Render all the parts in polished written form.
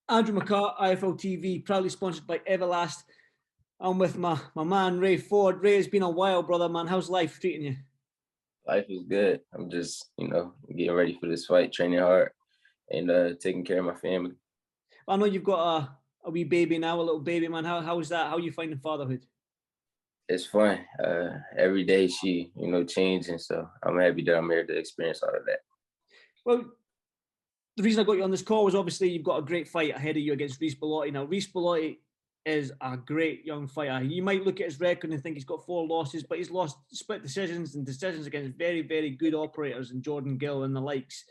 Andrew McCART, IFL TV, proudly sponsored by Everlast. I'm with my man, Ray Ford. Ray, it's been a while, brother, man. How's life treating you? Life is good. I'm just, getting ready for this fight, training hard, and taking care of my family. I know you've got a wee baby now, a little baby, man. How's that? How are you finding fatherhood? It's fun. Every day she, changing. So I'm happy that I'm here to experience all of that. Well, the reason I got you on this call was obviously you've got a great fight ahead of you against Rhys Bellotti. Now, Rhys Bellotti is a great young fighter. You might look at his record and think he's got 4 losses, but he's lost split decisions and decisions against very, very good operators and Jordan Gill and the likes.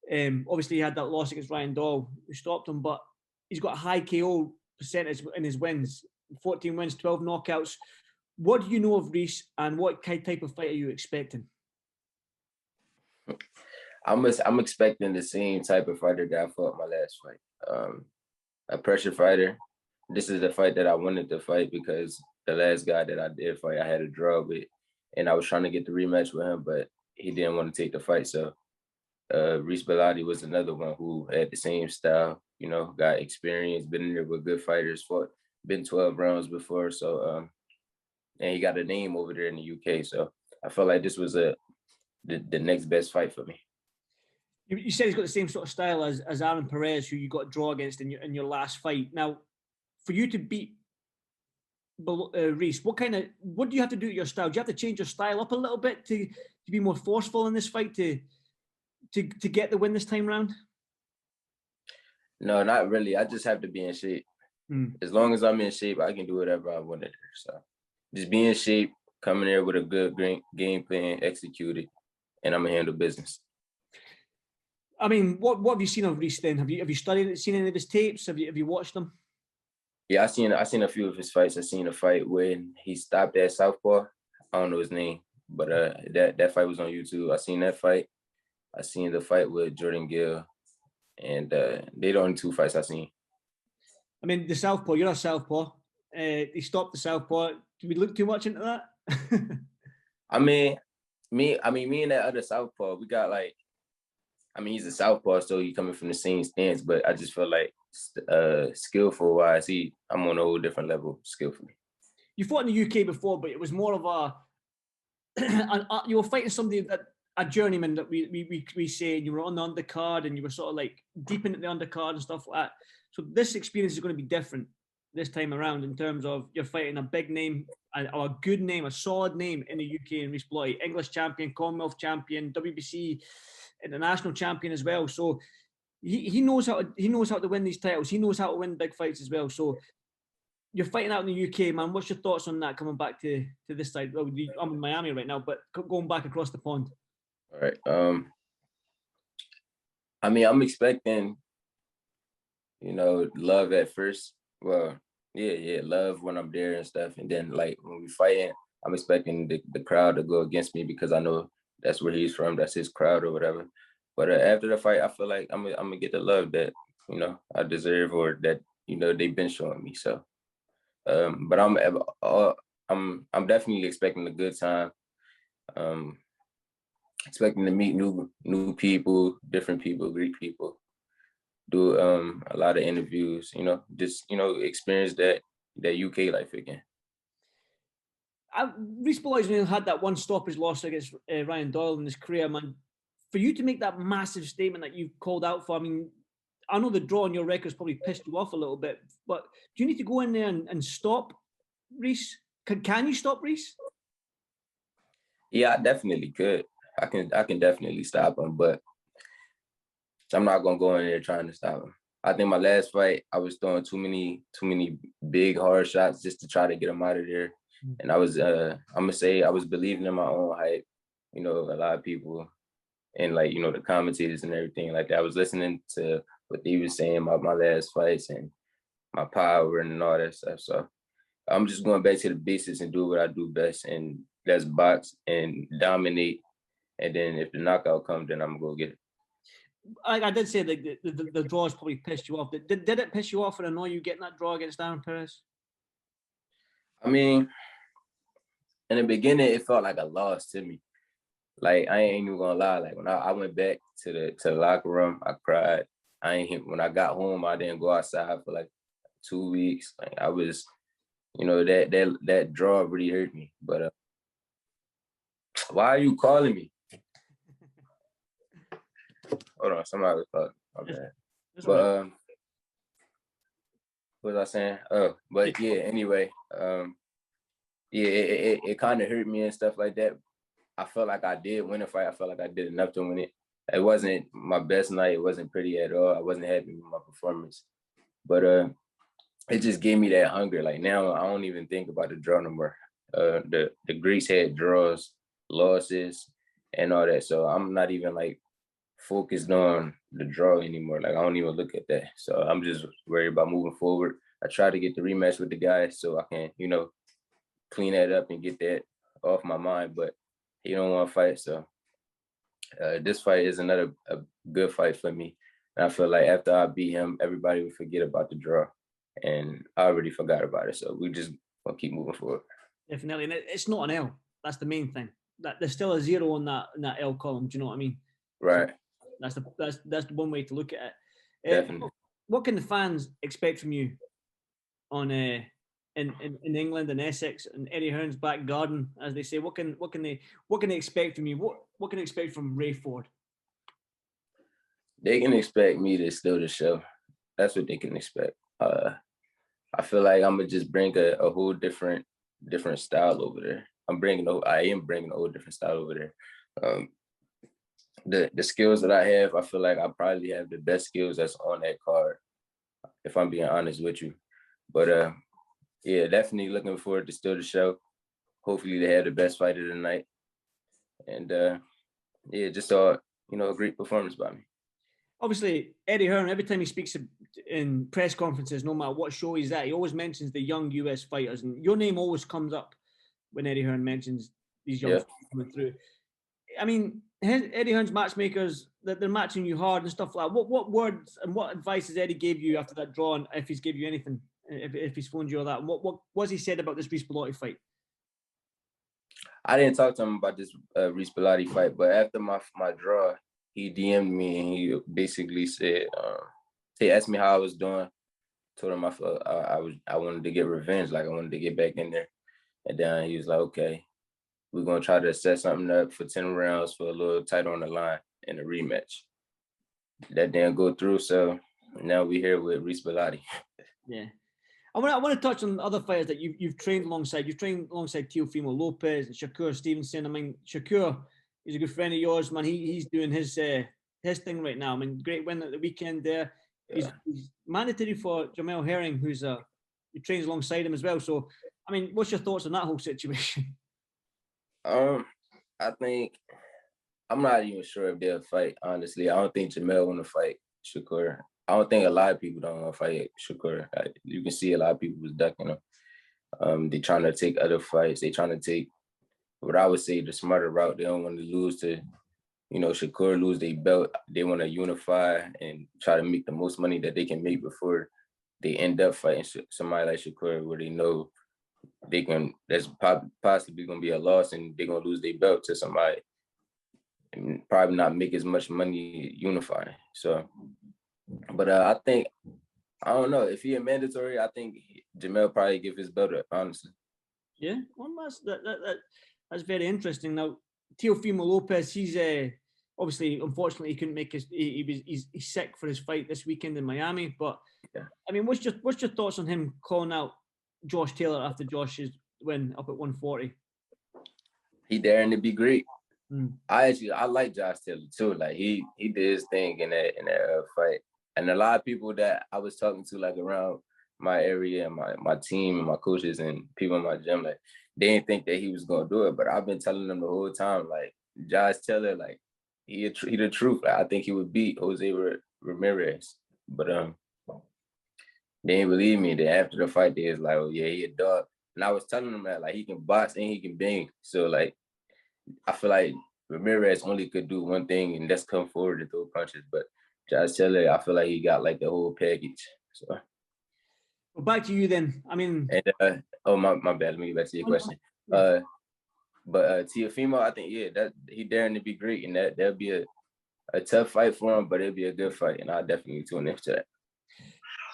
Obviously, he had that loss against Ryan Doyle, who stopped him, but he's got a high KO percentage in his wins, 14 wins, 12 knockouts. What do you know of Rhys, and what type of fight are you expecting? I'm expecting the same type of fighter that I fought my last fight. A pressure fighter. This is the fight that I wanted to fight because the last guy that I did fight, I had a draw with, and I was trying to get the rematch with him, but he didn't want to take the fight. So Rhys Bellotti was another one who had the same style, got experience, been in there with good fighters, been 12 rounds before. So, and he got a name over there in the UK. So I felt like this was the next best fight for me. You said he's got the same sort of style as Aaron Perez, who you got a draw against in your last fight. Now, for you to beat Rhys, what do you have to do to your style? Do you have to change your style up a little bit to be more forceful in this fight to get the win this time round? No, not really. I just have to be in shape. As long as I'm in shape, I can do whatever I want to do. So just be in shape, come in there with a good game plan, execute it, and I'm gonna handle business. I mean, what have you seen of Rhys then? Have you studied it, seen any of his tapes? Have you watched them? Yeah, I seen a few of his fights. I seen a fight when he stopped at Southpaw. I don't know his name, but that fight was on YouTube. I seen that fight. I seen the fight with Jordan Gill, and they the only 2 fights I seen. I mean, the Southpaw. You're a Southpaw. He stopped the Southpaw. Did we look too much into that? I mean, me and that other Southpaw, we got like. I mean, he's a Southpaw, so he coming from the same stance, but I just feel like skillful wise, I'm on a whole different level skillfully. You fought in the UK before, but it was more of you were fighting somebody that a journeyman that we say, and you were on the undercard and you were sort of like deep into the undercard and stuff like that. So this experience is going to be different this time around in terms of you're fighting a big name, a good name, a solid name in the UK in Rhys Bellotti, English champion, Commonwealth champion, WBC international champion as well. So he knows how to win these titles. He knows how to win big fights as well. So you're fighting out in the UK, man. What's your thoughts on that coming back to this side? Well, I'm in Miami right now, but going back across the pond. All right. I mean, I'm expecting, love at first. Well, yeah, love when I'm there and stuff. And then, like, when we fighting, I'm expecting the crowd to go against me because I know that's where he's from. That's his crowd or whatever. But after the fight, I feel like I'm gonna get the love that, I deserve or that, they've been showing me. So, but I'm definitely expecting a good time. Expecting to meet new people, different people, Greek people, do a lot of interviews, just experience that UK life again. Rhys Bellotti's only had that one stoppage loss against Ryan Doyle in his career, man. For you to make that massive statement that you've called out for, I mean, I know the draw on your record's probably pissed you off a little bit, but do you need to go in there and stop Rhys? Can you stop Rhys? Yeah, I definitely could. I can definitely stop him, but I'm not gonna go in there trying to stop him. I think my last fight, I was throwing too many big hard shots just to try to get him out of there. And I was I'm gonna say I was believing in my own hype. A lot of people and like, the commentators and everything like that. I was listening to what they were saying about my last fights and my power and all that stuff. So I'm just going back to the basics and do what I do best, and that's box and dominate. And then if the knockout comes, then I'm gonna go get it. I did say that the draws probably pissed you off. Did it piss you off and annoy you getting that draw against Aaron Perez? I mean, in the beginning, it felt like a loss to me. Like, I ain't even gonna lie. Like, when I went back to the locker room, I cried. when I got home, I didn't go outside for like 2 weeks. Like I was, that draw really hurt me. But why are you calling me? Hold on, somebody was calling. My bad. But what was I saying? Oh, but yeah. Anyway, it kind of hurt me and stuff like that. I felt like I did win a fight. I felt like I did enough to win it. It wasn't my best night. It wasn't pretty at all. I wasn't happy with my performance. But it just gave me that hunger. Like now, I don't even think about the draw no more. The Greeks had draws, losses, and all that. So I'm not even like focused on the draw anymore. Like I don't even look at that. So I'm just worried about moving forward. I try to get the rematch with the guys so I can, clean that up and get that off my mind. But he don't want to fight. So this fight is a good fight for me. And I feel like after I beat him, everybody would forget about the draw. And I already forgot about it. So we just gonna keep moving forward. Definitely. And it's not an L. That's the main thing. That there's still a 0 on that L column. Do you know what I mean? Right. So that's the one way to look at it. Definitely. What can the fans expect from you on in England and Essex and Eddie Hearn's back garden, as they say? What can they expect from you? What can they expect from Ray Ford? They can expect me to steal the show. That's what they can expect. I feel like I'm gonna just bring a whole different style over there. I am bringing a whole different style over there. The skills that I have, I feel like I probably have the best skills that's on that card, if I'm being honest with you. But yeah, definitely looking forward to steal the show. Hopefully they have the best fight of the night. And yeah, just saw a great performance by me. Obviously, Eddie Hearn, every time he speaks in press conferences, no matter what show he's at, he always mentions the young US fighters. And your name always comes up when Eddie Hearn mentions these young fighters coming through. I mean, Eddie Hearn's matchmakers, that they're matching you hard and stuff like that. What words and what advice has Eddie gave you after that draw, and if he's gave you anything, if he's phoned you or that? What was he said about this Rhys Bellotti fight? I didn't talk to him about this Rhys Bellotti fight, but after my draw, he DM'd me and he basically said, he asked me how I was doing. Told him I wanted to get revenge, like I wanted to get back in there. And then he was like, okay, we're gonna try to set something up for 10 rounds for a little tighter on the line in a rematch. That didn't go through, so now we're here with Rhys Bellotti. Yeah. I want to touch on other fighters that you've trained alongside. You've trained alongside Teofimo Lopez and Shakur Stevenson. I mean, Shakur is a good friend of yours, man. He's doing his thing right now. I mean, great win at the weekend there. Yeah. He's mandatory for Jamal Herring, who trains alongside him as well. So, I mean, what's your thoughts on that whole situation? I think I'm not even sure if they'll fight. Honestly, I don't think Jamal want to fight Shakur. I don't think a lot of people don't want to fight Shakur. You can see a lot of people was ducking him. They trying to take other fights. They trying to take what I would say the smarter route. They don't want to lose to, Shakur lose their belt. They want to unify and try to make the most money that they can make before they end up fighting somebody like Shakur, where they know that's possibly going to be a loss and they're going to lose their belt to somebody and probably not make as much money unifying. So, but I think, I don't know, if he a mandatory, I think Jamal probably give his belt up, honestly. Yeah, well, that's very interesting. Now, Teofimo Lopez, he's obviously, unfortunately, he couldn't make he's sick for his fight this weekend in Miami. But yeah. I mean, what's your thoughts on him calling out Josh Taylor after Josh's win up at 140? He daring to be great. I like Josh Taylor too. Like he did his thing in that fight, and a lot of people that I was talking to, like around my area and my team and my coaches and people in my gym, like they didn't think that he was gonna do it. But I've been telling them the whole time, like Josh Taylor, like he the truth. Like, I think he would beat Jose Ramirez, but they didn't believe me. Then after the fight, they was like, "Oh yeah, he a dog." And I was telling them that like he can box and he can bang. So like I feel like Ramirez only could do one thing, and that's come forward to throw punches. But Josh Taylor, I feel like he got like the whole package. So. Well, back to you then. I mean, and my bad. Let me get back to your question. But Teofimo, I think that he daring to be great, and that'll be a tough fight for him, but it'll be a good fight, and I'll definitely tune into that.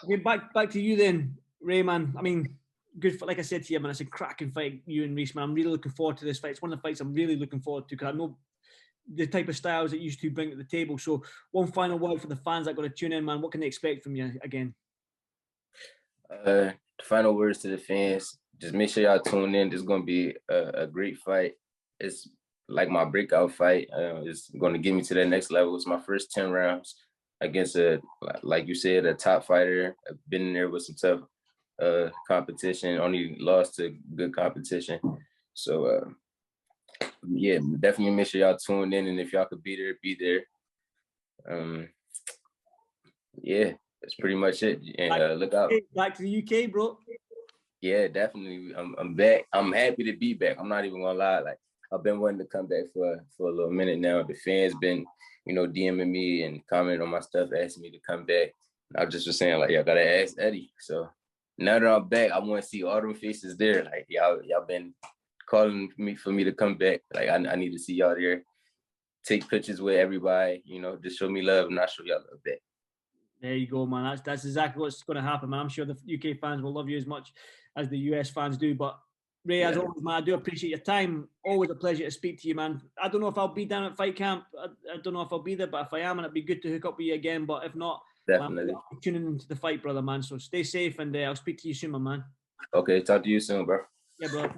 Okay, back to you then, Ray, man. I mean, good. Like I said to you, man, it's a cracking fight, you and Rhys, man. I'm really looking forward to this fight. It's one of the fights I'm really looking forward to because I know the type of styles that you two bring to the table. So, one final word for the fans that got to tune in, man. What can they expect from you again? The final words to the fans: just make sure y'all tune in. This is gonna be a great fight. It's like my breakout fight. It's going to get me to that next level. It's my first 10 rounds against like you said, a top fighter. I've been in there with some tough competition. Only lost to good competition. So yeah, definitely make sure y'all tune in, and if y'all could be there, be there. Yeah, that's pretty much it. And look out. Back to the UK, bro. Yeah, definitely. I'm back. I'm happy to be back. I'm not even gonna lie. Like, I've been wanting to come back for a little minute now. The fans been, DMing me and commenting on my stuff, asking me to come back. I just was saying, like, y'all gotta ask Eddie. So now that I'm back, I want to see all them faces there. Like, y'all been calling me for me to come back. Like, I need to see y'all there. Take pictures with everybody. Just show me love, and I'll show y'all love back. There you go, man. That's exactly what's going to happen, man. I'm sure the UK fans will love you as much as the US fans do. But Ray, as always, man, I do appreciate your time. Always a pleasure to speak to you, man. I don't know if I'll be down at fight camp. I don't know if I'll be there, but if I am, and it'd be good to hook up with you again. But if not, definitely, man, I'll be tuning into the fight, brother, man. So stay safe, and I'll speak to you soon, my man. Okay, talk to you soon, bro. Yeah, bro.